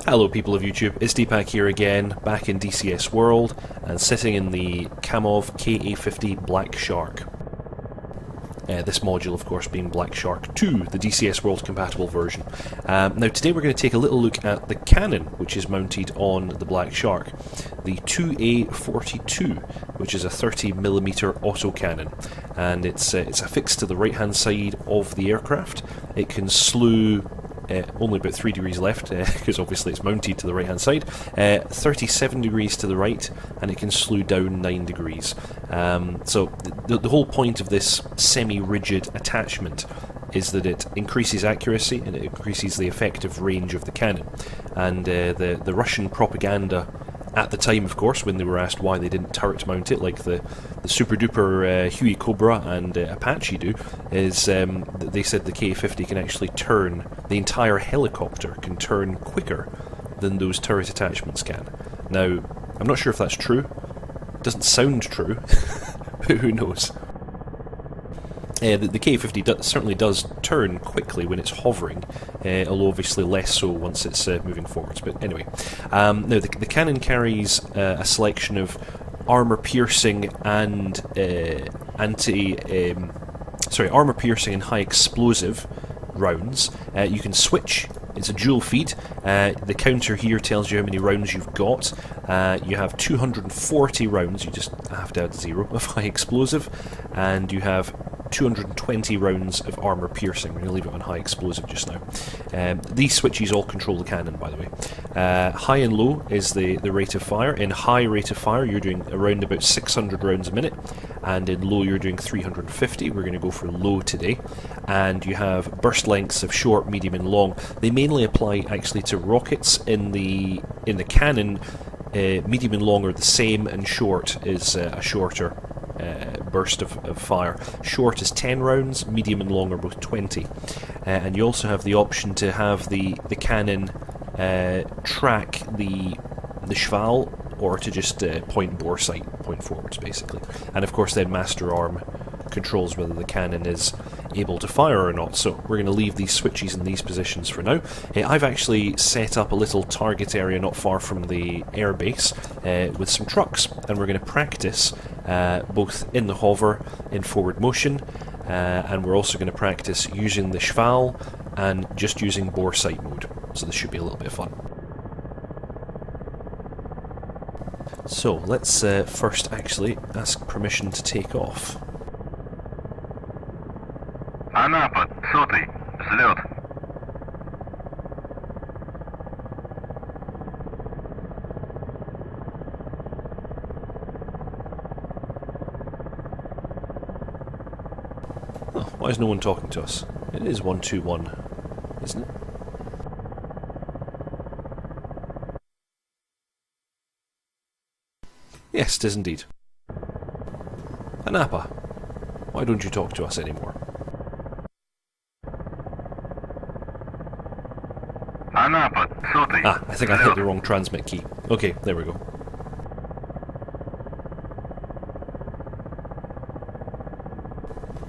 Hello people of YouTube, it's Deepak here again, back in DCS World, and sitting in the Kamov KA50 Black Shark. This module of course being Black Shark 2, the DCS World compatible version. Now today we're going to take a little look at the Canon which is mounted on the Black Shark. The 2A42, which is a 30mm autocannon, and it's affixed to the right hand side of the aircraft. It can slew only about 3 degrees left, because obviously it's mounted to the right hand side, 37 degrees to the right, and it can slew down 9 degrees. So the whole point of this semi-rigid attachment is that it increases accuracy and it increases the effective range of the cannon. And the Russian propaganda at the time, of course, when they were asked why they didn't turret mount it like the super duper Huey Cobra and Apache do, is they said the KA50 can actually turn, the entire helicopter can turn quicker than those turret attachments can. Now, I'm not sure if that's true. It doesn't sound true, but who knows. The KA50 certainly does turn quickly when it's hovering, although obviously less so once it's moving forwards. But anyway, now the Canon carries a selection of armor-piercing and armor-piercing and high-explosive rounds. You can switch. It's a dual feed. The counter here tells you how many rounds you've got. You have 240 rounds. You just have to add 0 of high explosive, and you have 220 rounds of armor piercing. We're going to leave it on high explosive just now. These switches all control the cannon, by the way. High and low is the rate of fire. In high rate of fire you're doing around about 600 rounds a minute, and in low you're doing 350. We're going to go for low today. And you have burst lengths of short, medium and long. They mainly apply actually to rockets. In the Canon, medium and long are the same, and short is a shorter burst of fire. Short is 10 rounds, medium and long are both 20. And you also have the option to have the cannon track the Shkval, or to just point bore sight, point forwards basically. And of course then master arm controls whether the cannon is able to fire or not. So we're going to leave these switches in these positions for now. I've actually set up a little target area not far from the airbase with some trucks, and we're going to practice both in the hover, in forward motion, and we're also going to practice using the Shkval and just using bore sight mode. So this should be a little bit of fun. So let's first actually ask permission to take off. Анапа, 100-й, взлет. Oh, why is no one talking to us? It is 121, isn't it? Yes, it is indeed. Anapa, why don't you talk to us anymore? Анапа, 100-й. Ah, I think I hit the wrong transmit key. Okay, there we go.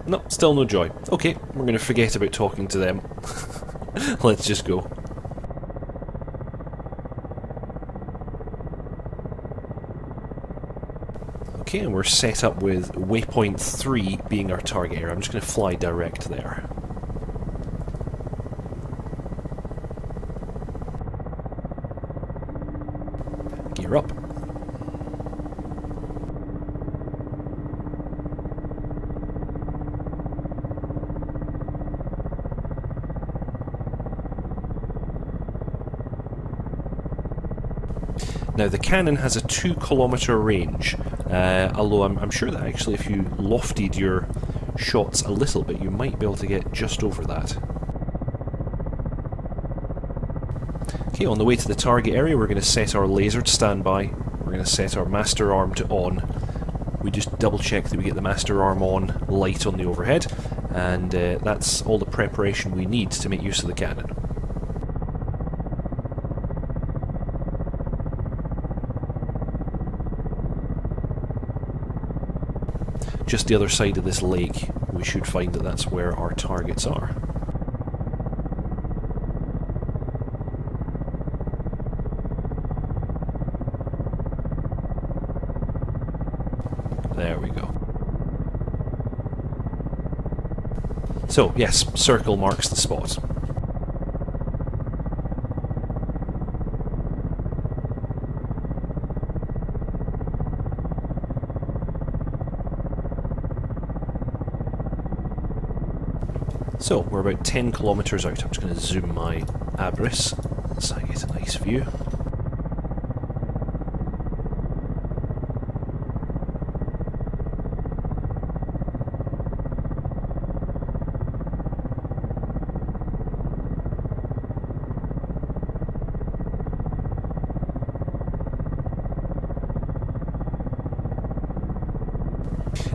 No, still no joy. Okay, we're going to forget about talking to them. Let's just go. Okay, and we're set up with waypoint 3 being our target area. I'm just going to fly direct there. Gear up. Now the Canon has a 2-kilometre range, although I'm sure that actually if you lofted your shots a little bit you might be able to get just over that. Okay, on the way to the target area we're going to set our laser to standby, we're going to set our master arm to on. We just double check that we get the master arm on, light on the overhead, and that's all the preparation we need to make use of the cannon. Just the other side of this lake, we should find that that's where our targets are. There we go. So, yes, circle marks the spot. So, we're about 10 kilometres out. I'm just going to zoom my Abris so I get a nice view.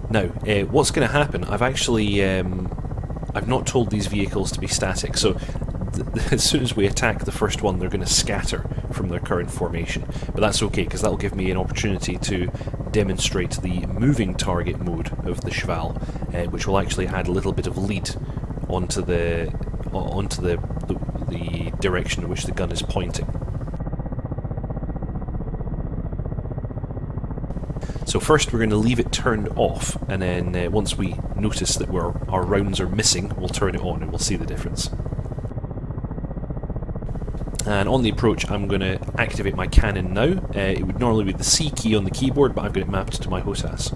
Now, what's going to happen, I've actually, I've not told these vehicles to be static, so as soon as we attack the first one, they're going to scatter from their current formation. But that's okay, because that'll give me an opportunity to demonstrate the moving target mode of the Shkval, which will actually add a little bit of lead onto the direction in which the gun is pointing. So first we're going to leave it turned off, and then once we notice that our rounds are missing, we'll turn it on and we'll see the difference. And on the approach, I'm going to activate my Canon now. It would normally be the C key on the keyboard, but I've got it mapped to my HOTAS.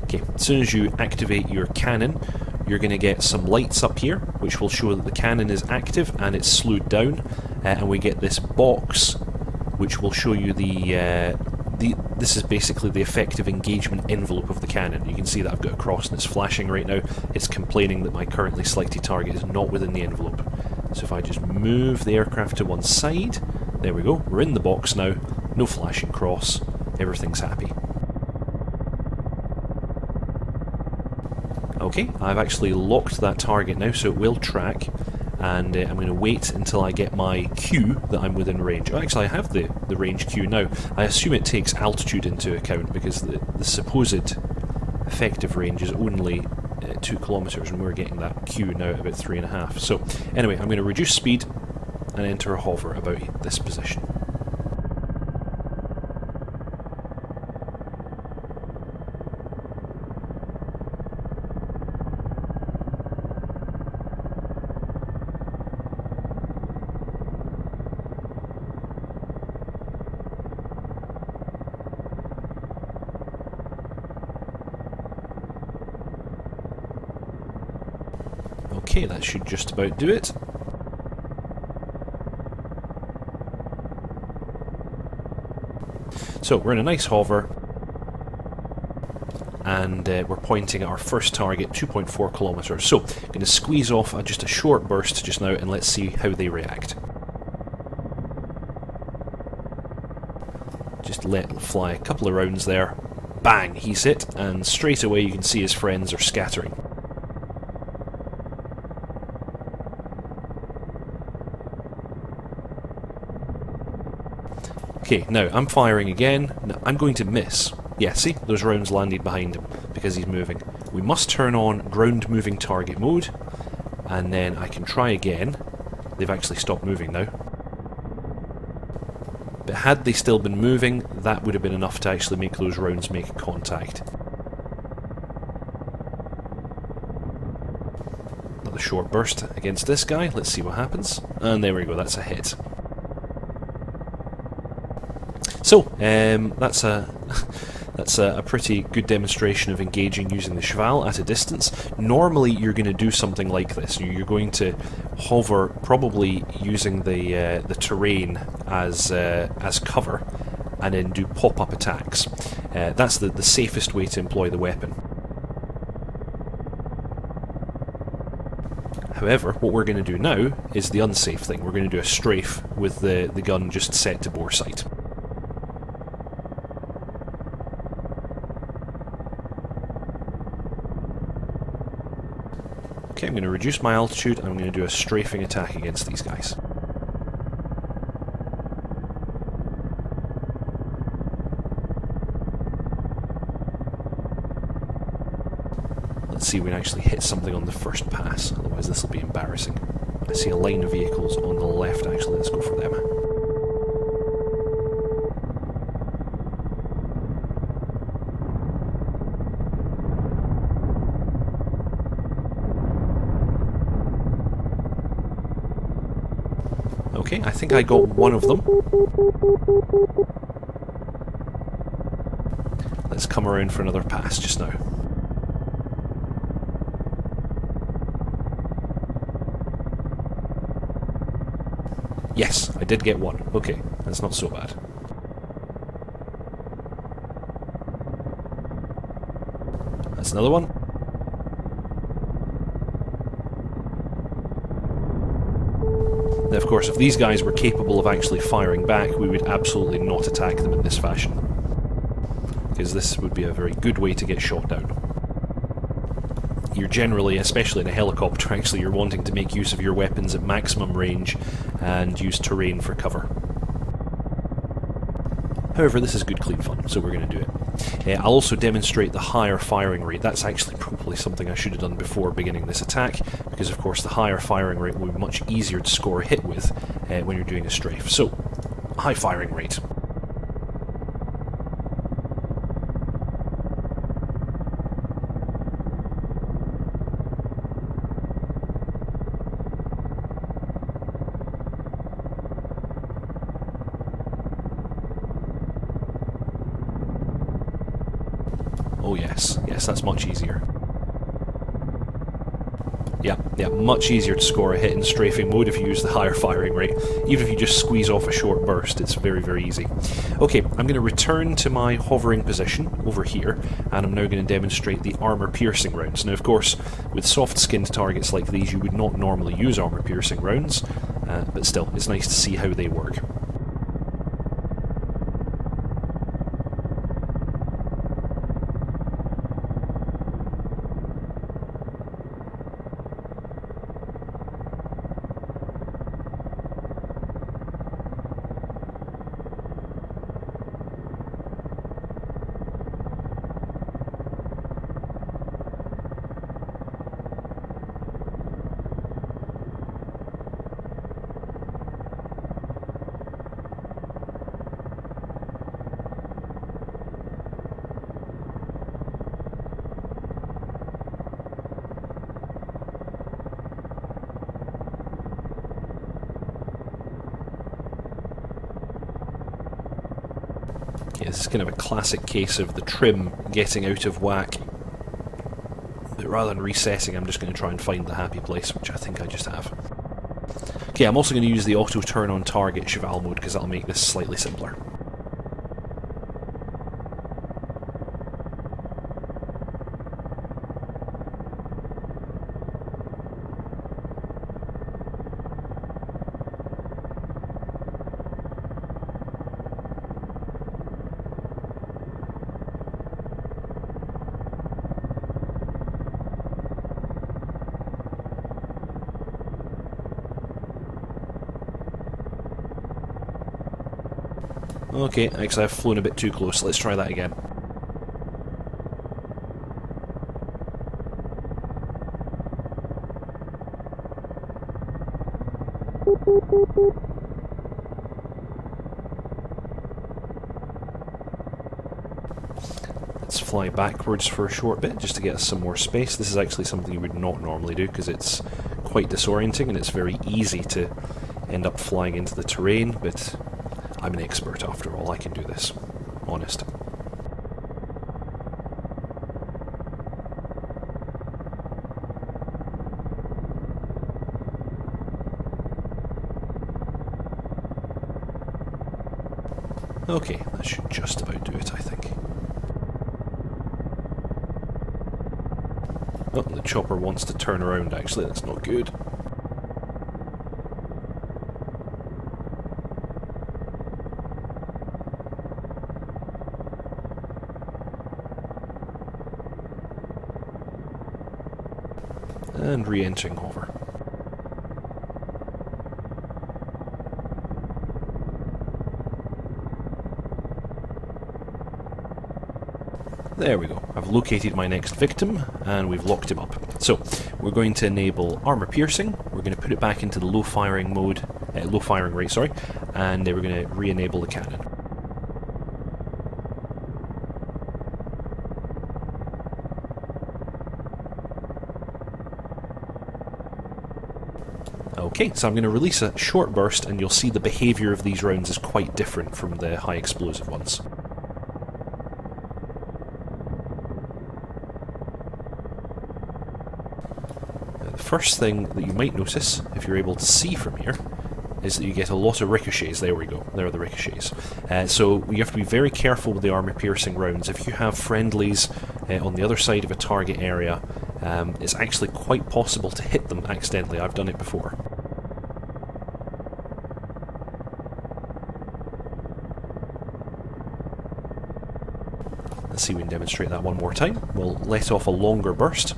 Okay, as soon as you activate your Canon, you're going to get some lights up here, which will show that the Canon is active and it's slowed down, and we get this box, which will show you this is basically the effective engagement envelope of the Canon. You can see that I've got a cross and it's flashing right now. It's complaining that my currently selected target is not within the envelope. So if I just move the aircraft to one side, there we go, we're in the box now, no flashing cross, everything's happy. Okay, I've actually locked that target now, so it will track, and I'm going to wait until I get my cue that I'm within range. Oh, actually, I have the range cue now. I assume it takes altitude into account, because the supposed effective range is only 2 kilometres, and we're getting that cue now at about 3.5. So, anyway, I'm going to reduce speed and enter a hover about this position. Okay, that should just about do it. So we're in a nice hover, and we're pointing at our first target, 2.4 kilometres. So I'm going to squeeze off just a short burst just now, and let's see how they react. Just let fly a couple of rounds there. Bang, he's hit, and straight away you can see his friends are scattering. Okay, now I'm firing again. Now, I'm going to miss. Yeah, see? Those rounds landed behind him because he's moving. We must turn on ground moving target mode, and then I can try again. They've actually stopped moving now. But had they still been moving, that would have been enough to actually make those rounds make contact. Another short burst against this guy. Let's see what happens. And there we go, that's a hit. So, that's a pretty good demonstration of engaging using the Shkval at a distance. Normally you're going to do something like this. You're going to hover, probably using the terrain as cover, and then do pop-up attacks. That's the safest way to employ the weapon. However, what we're going to do now is the unsafe thing. We're going to do a strafe with the gun just set to bore sight. Okay, I'm going to reduce my altitude, and I'm going to do a strafing attack against these guys. Let's see if we can actually hit something on the first pass, otherwise this will be embarrassing. I see a line of vehicles on the left, actually, let's go for them. Okay, I think I got one of them. Let's come around for another pass just now. Yes, I did get one. Okay, that's not so bad. That's another one. Now, of course, if these guys were capable of actually firing back, we would absolutely not attack them in this fashion, because this would be a very good way to get shot down. You're generally, especially in a helicopter, actually, you're wanting to make use of your weapons at maximum range and use terrain for cover. However, this is good clean fun, so we're going to do it. I'll also demonstrate the higher firing rate. That's actually probably something I should have done before beginning this attack, because of course the higher firing rate will be much easier to score a hit with when you're doing a strafe. So, high firing rate. Oh yes, yes, that's much easier. Yeah, much easier to score a hit in strafing mode if you use the higher firing rate. Even if you just squeeze off a short burst, it's very, very easy. Okay, I'm going to return to my hovering position over here, and I'm now going to demonstrate the armor-piercing rounds. Now, of course, with soft-skinned targets like these, you would not normally use armor-piercing rounds, but still, it's nice to see how they work. Yeah, this is kind of a classic case of the trim getting out of whack. But rather than resetting, I'm just going to try and find the happy place, which I think I just have. Okay, I'm also going to use the auto turn on target Shkval mode, because that'll make this slightly simpler. Okay, actually I've flown a bit too close, let's try that again. Let's fly backwards for a short bit just to get us some more space. This is actually something you would not normally do because it's quite disorienting and it's very easy to end up flying into the terrain, but I'm an expert after all, I can do this. Honest. Okay, that should just about do it, I think. Oh, the chopper wants to turn around actually, that's not good. And re-entering hover. There we go. I've located my next victim and we've locked him up. So we're going to enable armor piercing. We're going to put it back into the low firing mode, low firing rate, sorry, and we're going to re-enable the cannon. Okay, so I'm going to release a short burst, and you'll see the behaviour of these rounds is quite different from the high explosive ones. Now, the first thing that you might notice, if you're able to see from here, is that you get a lot of ricochets. There we go, there are the ricochets. So you have to be very careful with the armour-piercing rounds. If you have friendlies on the other side of a target area, it's actually quite possible to hit them accidentally. I've done it before. Let's see if we can demonstrate that one more time. We'll let off a longer burst.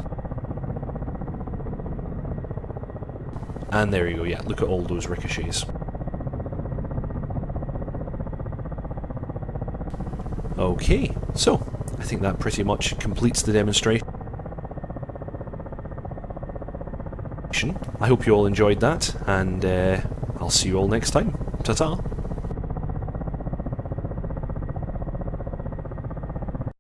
And there you go, yeah, look at all those ricochets. Okay, so I think that pretty much completes the demonstration. I hope you all enjoyed that, and I'll see you all next time. Ta-ta!